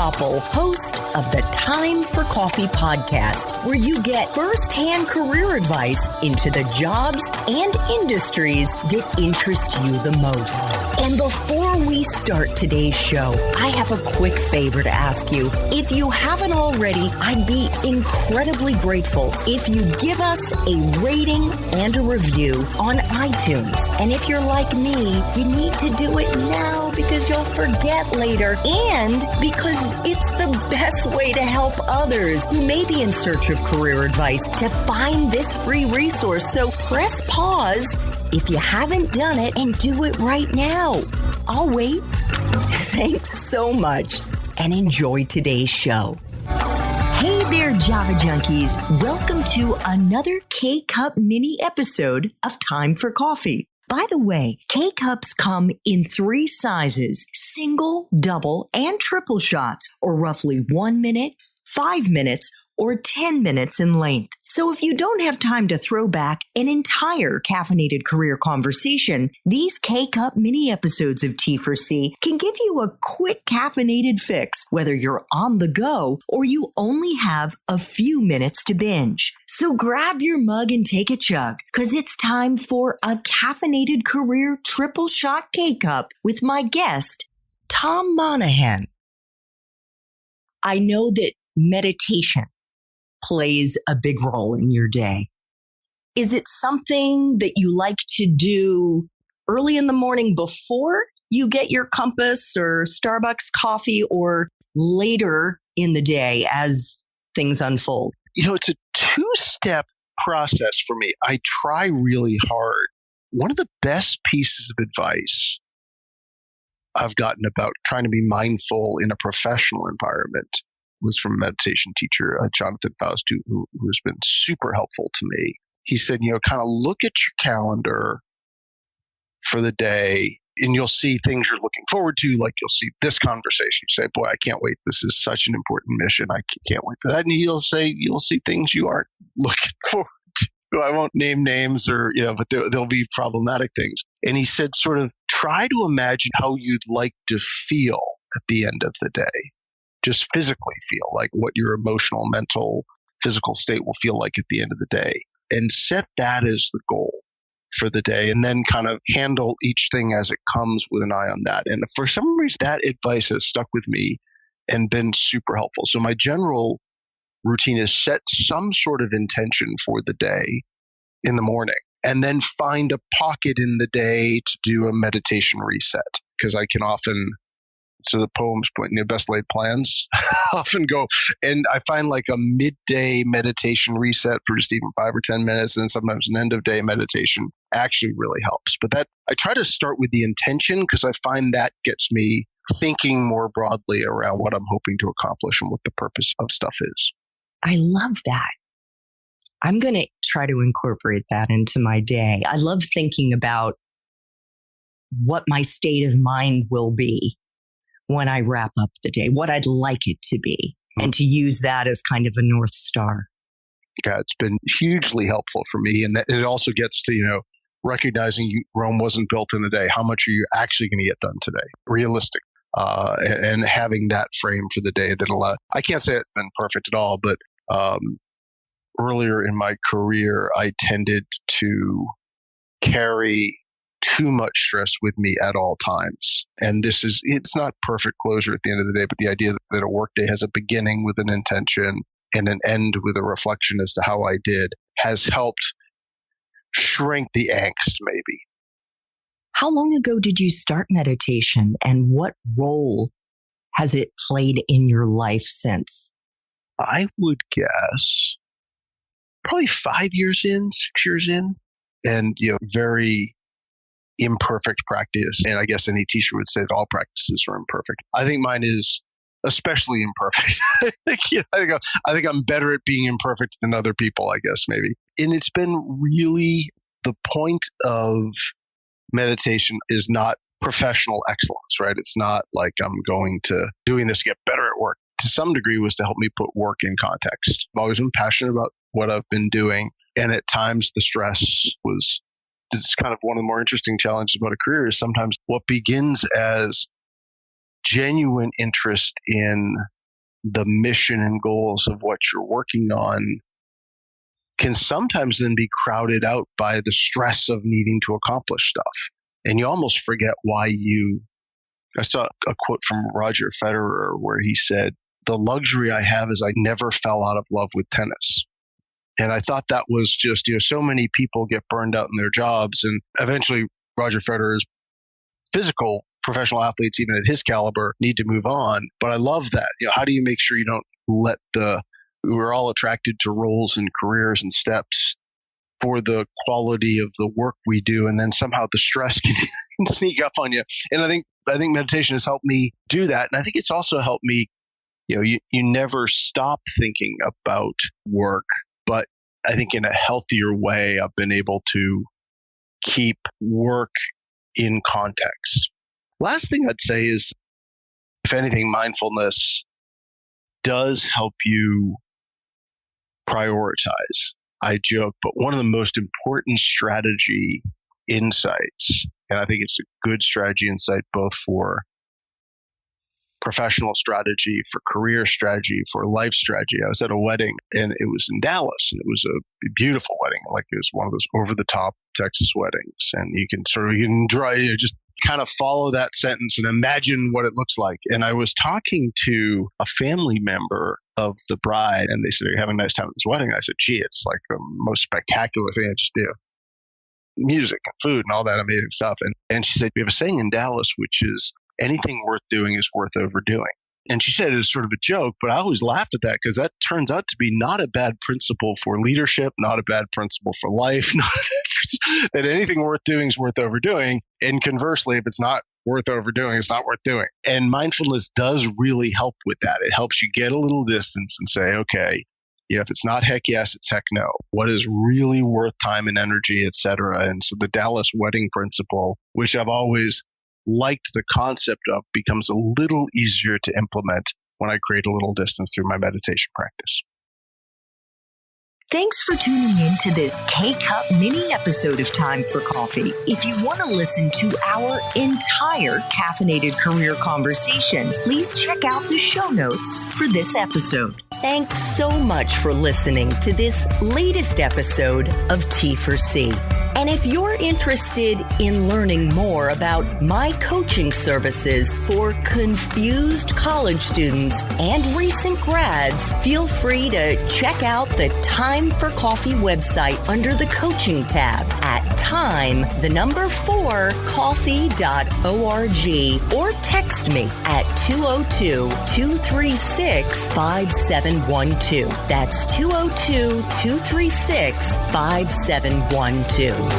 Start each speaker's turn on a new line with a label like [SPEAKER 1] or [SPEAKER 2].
[SPEAKER 1] Koppel, host of the Time for Coffee podcast, where you get first-hand career advice into the jobs and industries that interest you the most. And before we start today's show, I have a quick favor to ask you. If you haven't already, I'd be incredibly grateful if you give us a rating and a review on iTunes. And if you're like me, you need to do it now because you'll forget later and because it's the best way to help others who may be in search of career advice to find this free resource. So press pause if you haven't done it and do it right now. I'll wait. Thanks so much and enjoy today's show. Hey there, Java Junkies. Welcome to another K-Cup mini episode of Time for Coffee. By the way, K-Cups come in 3 sizes, single, double, and triple shots, or roughly 1 minute, 5 minutes, or 10 minutes in length. So if you don't have time to throw back an entire caffeinated career conversation, these K-Cup mini episodes of T4C can give you a quick caffeinated fix, whether you're on the go or you only have a few minutes to binge. So grab your mug and take a chug, because it's time for a caffeinated career triple shot K-Cup with my guest, Tom Monahan. I know that meditation plays a big role in your day. Is it something that you like to do early in the morning before you get your Compass or Starbucks coffee, or later in the day as things unfold?
[SPEAKER 2] You know, it's a 2-step process for me. I try really hard. One of the best pieces of advice I've gotten about trying to be mindful in a professional environment was from a meditation teacher, Jonathan Faust, who's been super helpful to me. He said, kind of look at your calendar for the day and you'll see things you're looking forward to. Like you'll see this conversation. You say, boy, I can't wait. This is such an important mission. I can't wait for that. And you'll see things you aren't looking forward to. I won't name names but there'll be problematic things. And he said, sort of try to imagine how you'd like to feel at the end of the day. Just physically feel, like what your emotional, mental, physical state will feel like at the end of the day, and set that as the goal for the day, and then kind of handle each thing as it comes with an eye on that. And for some reason, that advice has stuck with me and been super helpful. So my general routine is set some sort of intention for the day in the morning, and then find a pocket in the day to do a meditation reset, because I can often, so the poem's point, best laid plans often go. And I find like a midday meditation reset for just even 5 or 10 minutes, and sometimes an end of day meditation actually really helps. But that I try to start with the intention, because I find that gets me thinking more broadly around what I'm hoping to accomplish and what the purpose of stuff is.
[SPEAKER 1] I love that. I'm going to try to incorporate that into my day. I love thinking about what my state of mind will be when I wrap up the day, what I'd like it to be, and to use that as kind of a North Star.
[SPEAKER 2] Yeah, it's been hugely helpful for me. And it also gets to, recognizing Rome wasn't built in a day. How much are you actually going to get done today? Realistic. And having that frame for the day that I can't say it's been perfect at all, but earlier in my career, I tended to carry too much stress with me at all times. And it's not perfect closure at the end of the day, but the idea that a workday has a beginning with an intention and an end with a reflection as to how I did has helped shrink the angst, maybe.
[SPEAKER 1] How long ago did you start meditation, and what role has it played in your life since?
[SPEAKER 2] I would guess probably 5 years in, 6 years in, and very imperfect practice. And I guess any teacher would say that all practices are imperfect. I think mine is especially imperfect. I think I'm better at being imperfect than other people, I guess, maybe. And it's been really, the point of meditation is not professional excellence, right? It's not like I'm going to doing this to get better at work. To some degree was to help me put work in context. I've always been passionate about what I've been doing. And at times the stress was, this is kind of one of the more interesting challenges about a career, is sometimes what begins as genuine interest in the mission and goals of what you're working on can sometimes then be crowded out by the stress of needing to accomplish stuff. And you almost forget why I saw a quote from Roger Federer where he said, "The luxury I have is I never fell out of love with tennis." And I thought that was just, so many people get burned out in their jobs. And eventually Roger Federer's physical professional athletes, even at his caliber, need to move on. But I love that. How do you make sure you don't let we're all attracted to roles and careers and steps for the quality of the work we do. And then somehow the stress can sneak up on you. And I think meditation has helped me do that. And I think it's also helped me, you never stop thinking about work, but I think in a healthier way, I've been able to keep work in context. Last thing I'd say is, if anything, mindfulness does help you prioritize. I joke, but one of the most important strategy insights, and I think it's a good strategy insight both for professional strategy, for career strategy, for life strategy. I was at a wedding and it was in Dallas, and it was a beautiful wedding. Like, it was one of those over the top Texas weddings. And you can just kind of follow that sentence and imagine what it looks like. And I was talking to a family member of the bride, and they said, "Are you having a nice time at this wedding?" I said, "Gee, it's like the most spectacular thing I just do. Music and food and all that amazing stuff." And she said, "We have a saying in Dallas, which is, anything worth doing is worth overdoing." And she said it was sort of a joke, but I always laughed at that because that turns out to be not a bad principle for leadership, not a bad principle for life, that anything worth doing is worth overdoing. And conversely, if it's not worth overdoing, it's not worth doing. And mindfulness does really help with that. It helps you get a little distance and say, okay, if it's not heck yes, it's heck no. What is really worth time and energy, et cetera? And so the Dallas wedding principle, which I've always liked the concept of, becomes a little easier to implement when I create a little distance through my meditation practice.
[SPEAKER 1] Thanks for tuning in to this K-Cup mini episode of Time for Coffee. If you want to listen to our entire caffeinated career conversation, please check out the show notes for this episode. Thanks so much for listening to this latest episode of T4C. And if you're interested in learning more about my coaching services for confused college students and recent grads, feel free to check out the Time for Coffee website under the coaching tab at time4coffee.org, or text me at 202-236-5712. That's 202-236-5712.